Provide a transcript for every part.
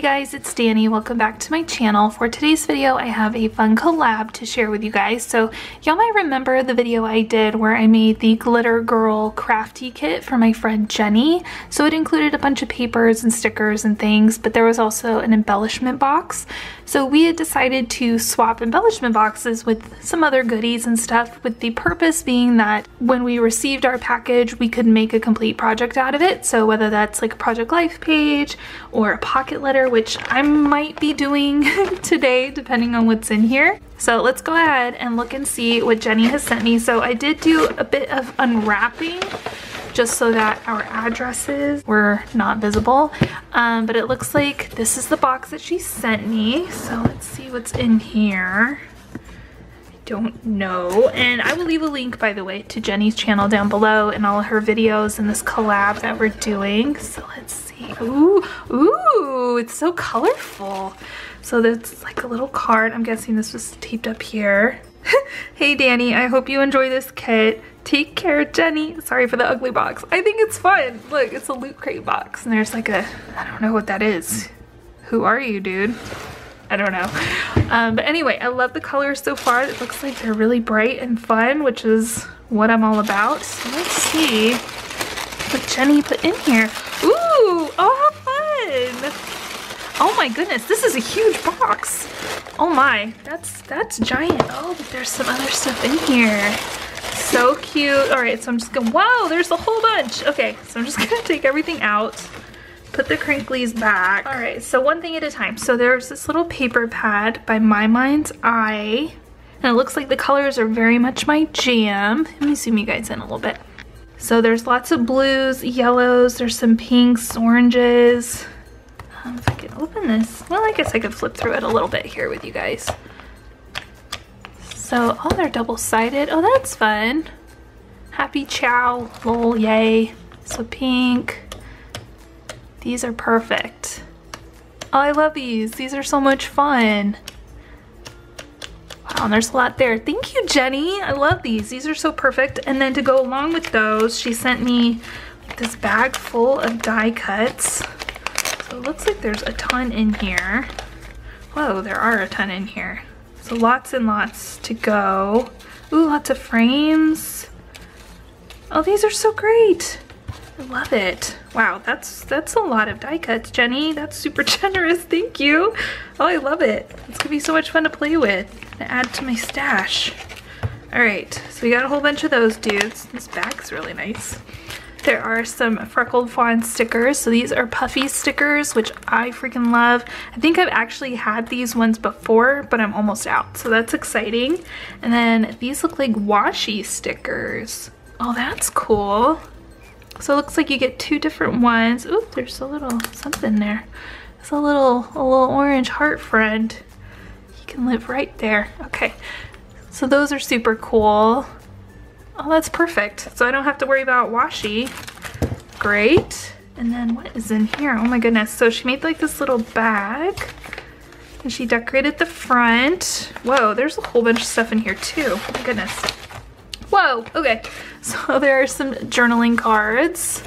guys, it's Danny. Welcome back to my channel. For today's video, I have a fun collab to share with you guys. So y'all might remember the video I did where I made the Glitter Girl Crafty kit for my friend Jenny. So it included a bunch of papers and stickers and things, but there was also an embellishment box. So we had decided to swap embellishment boxes with some other goodies and stuff, with the purpose being that when we received our package, we could make a complete project out of it. So whether that's like a project life page or a pocket letter, which I might be doing today depending on what's in here. So let's go ahead and look and see what Jenny has sent me. So I did do a bit of unwrapping just so that our addresses were not visible. But it looks like this is the box that she sent me. So let's see what's in here. I don't know. And I will leave a link, by the way, to Jenny's channel down below and all of her videos and this collab that we're doing. So let's see. Ooh, it's so colorful. So there's like a little card. I'm guessing this was taped up here. Hey Danny, I hope you enjoy this kit. Take care, Jenny. Sorry for the ugly box. I think it's fun. Look, it's a Loot Crate box. And there's like a, I don't know what that is. Who are you, dude? I don't know. But anyway, I love the colors so far. It looks like they're really bright and fun, which is what I'm all about. So let's see what Jenny put in here. Ooh, oh, how fun. Oh my goodness, this is a huge box. Oh my, that's giant. Oh, but there's some other stuff in here. So cute. All right, so I'm just gonna, wow, there's a whole bunch. Okay, so I'm just gonna take everything out, put the crinklies back. All right, so one thing at a time. So there's this little paper pad by My Mind's Eye, and it looks like the colors are very much my jam. Let me zoom you guys in a little bit. So there's lots of blues, yellows, there's some pinks, oranges. If I can open this, well, I guess I could flip through it a little bit here with you guys. So, oh, they're double-sided. Oh, that's fun. Happy Chow, lol, yay. So pink. These are perfect. Oh, I love these. These are so much fun. Wow, and there's a lot there. Thank you, Jenny. I love these. These are so perfect. And then to go along with those, she sent me like this bag full of die cuts. So it looks like there's a ton in here. Whoa, there are a ton in here. So lots and lots to go. Ooh, lots of frames. Oh, these are so great. I love it. Wow, that's a lot of die cuts, Jenny. That's super generous, thank you. Oh, I love it. It's gonna be so much fun to play with and add to my stash. All right, so we got a whole bunch of those dudes. This bag's really nice. There are some Freckled Fawn stickers. So these are puffy stickers, which I freaking love. I think I've actually had these ones before, but I'm almost out. So that's exciting. And then these look like washi stickers. Oh, that's cool. So it looks like you get two different ones. Ooh, there's a little something there. It's a little orange heart friend. He can live right there. Okay, so those are super cool. Oh, that's perfect. So I don't have to worry about washi. Great. And then what is in here? Oh my goodness. So she made like this little bag and she decorated the front. Whoa, there's a whole bunch of stuff in here too. Oh my goodness. Whoa, okay. So there are some journaling cards.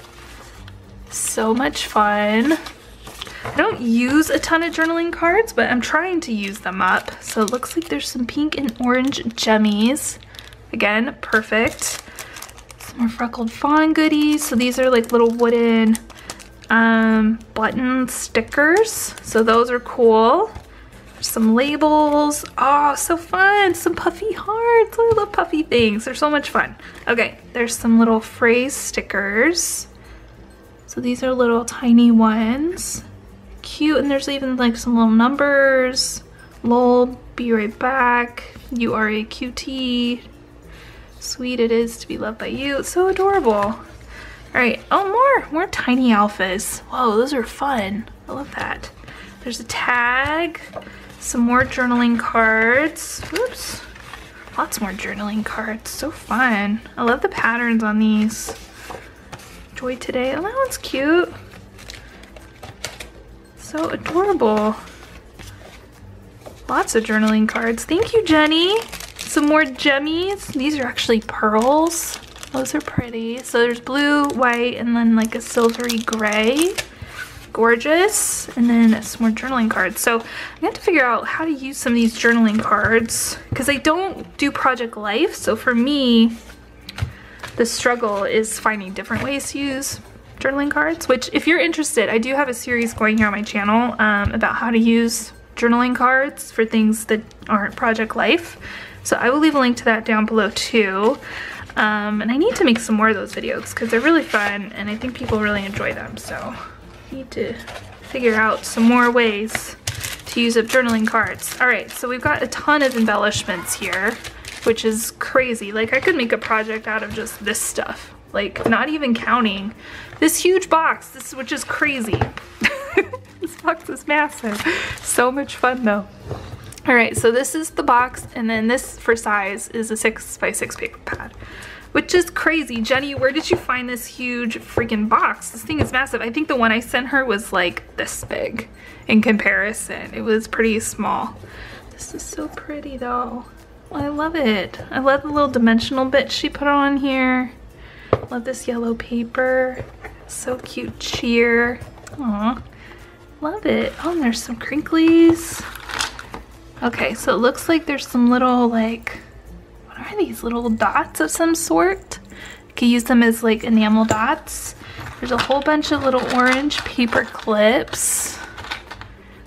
So much fun. I don't use a ton of journaling cards, but I'm trying to use them up. So it looks like there's some pink and orange jemmies. Again, perfect. Some more Freckled Fawn goodies. So these are like little wooden button stickers. So those are cool. Some labels. Oh, so fun. Some puffy hearts. I love puffy things. They're so much fun. Okay, there's some little phrase stickers. So these are little tiny ones. Cute. And there's even like some little numbers. Lol, be right back. You are a cutie. Sweet it is to be loved by you. It's so adorable. All right. Oh, more tiny alphas. Whoa, those are fun. I love that. There's a tag. Some more journaling cards. Oops. Lots more journaling cards. So fun. I love the patterns on these. Joy today. Oh, that one's cute. So adorable. Lots of journaling cards. Thank you, Jenny. Some more jemmies. These are actually pearls. Those are pretty. So there's blue, white, and then like a silvery gray. gorgeous. And then some more journaling cards. So I'm gonna have to figure out how to use some of these journaling cards because I don't do Project Life. So for me, the struggle is finding different ways to use journaling cards, which if you're interested, I do have a series going here on my channel about how to use journaling cards for things that aren't Project Life. So I will leave a link to that down below too. And I need to make some more of those videos because they're really fun and I think people really enjoy them. So I need to figure out some more ways to use up journaling cards. All right, so we've got a ton of embellishments here, which is crazy. Like I could make a project out of just this stuff. Like not even counting this huge box, which is crazy. This box is massive. So much fun though. All right, so this is the box, and then this for size is a 6x6 paper pad, which is crazy. Jenny, where did you find this huge freaking box? This thing is massive. I think the one I sent her was like this big in comparison. It was pretty small. This is so pretty though. I love it. I love the little dimensional bit she put on here. Love this yellow paper. So cute. Cheer. Aw. Love it. Oh, and there's some crinklies. Okay, so it looks like there's some little, like, what are these, little dots of some sort? You can use them as like enamel dots. There's a whole bunch of little orange paper clips,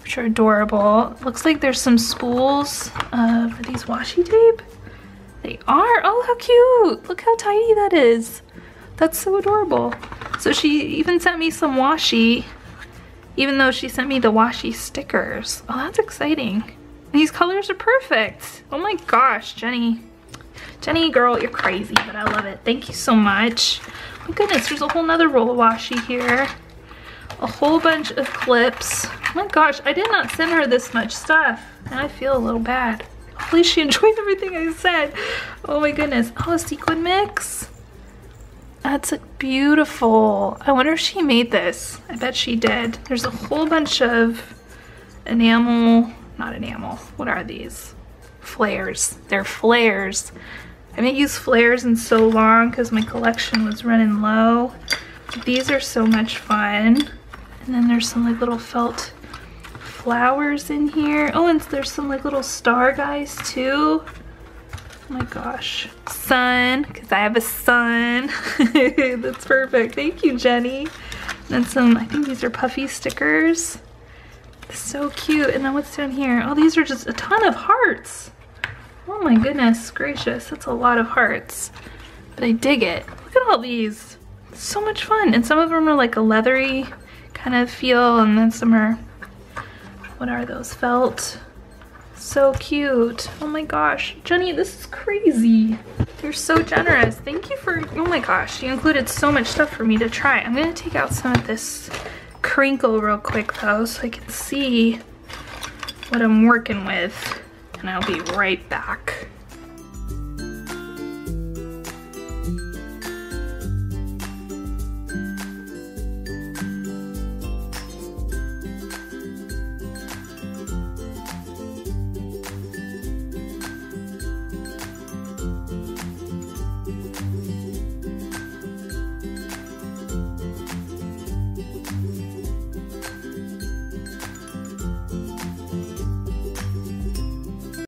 which are adorable. Looks like there's some spools of these washi tape. They are. Oh, how cute. Look how tiny that is. That's so adorable. So she even sent me some washi, even though she sent me the washi stickers. Oh, that's exciting. These colors are perfect. Oh my gosh, Jenny. Jenny, girl, you're crazy, but I love it. Thank you so much. Oh my goodness, there's a whole nother roll of washi here. A whole bunch of clips. Oh my gosh, I did not send her this much stuff, and I feel a little bad. Hopefully she enjoyed everything I said. Oh my goodness. Oh, a sequin mix. That's beautiful. I wonder if she made this. I bet she did. There's a whole bunch of enamel, not enamel, what are these? Flares. They're flares. I haven't used flares in so long because my collection was running low. These are so much fun. And then there's some like little felt flowers in here. Oh, and there's some like little star guys too. Oh my gosh. Sun, because I have a sun. That's perfect. Thank you, Jenny. And then some, I think these are puffy stickers. So cute. And then what's down here? Oh, these are just a ton of hearts. Oh my goodness gracious. That's a lot of hearts. But I dig it. Look at all these. It's so much fun. And some of them are like a leathery kind of feel. And then some are, what are those? Felt. So cute. Oh my gosh. Jenny, this is crazy. You're so generous. Thank you for, oh my gosh. You included so much stuff for me to try. I'm going to take out some of this crinkle real quick though so I can see what I'm working with, and I'll be right back.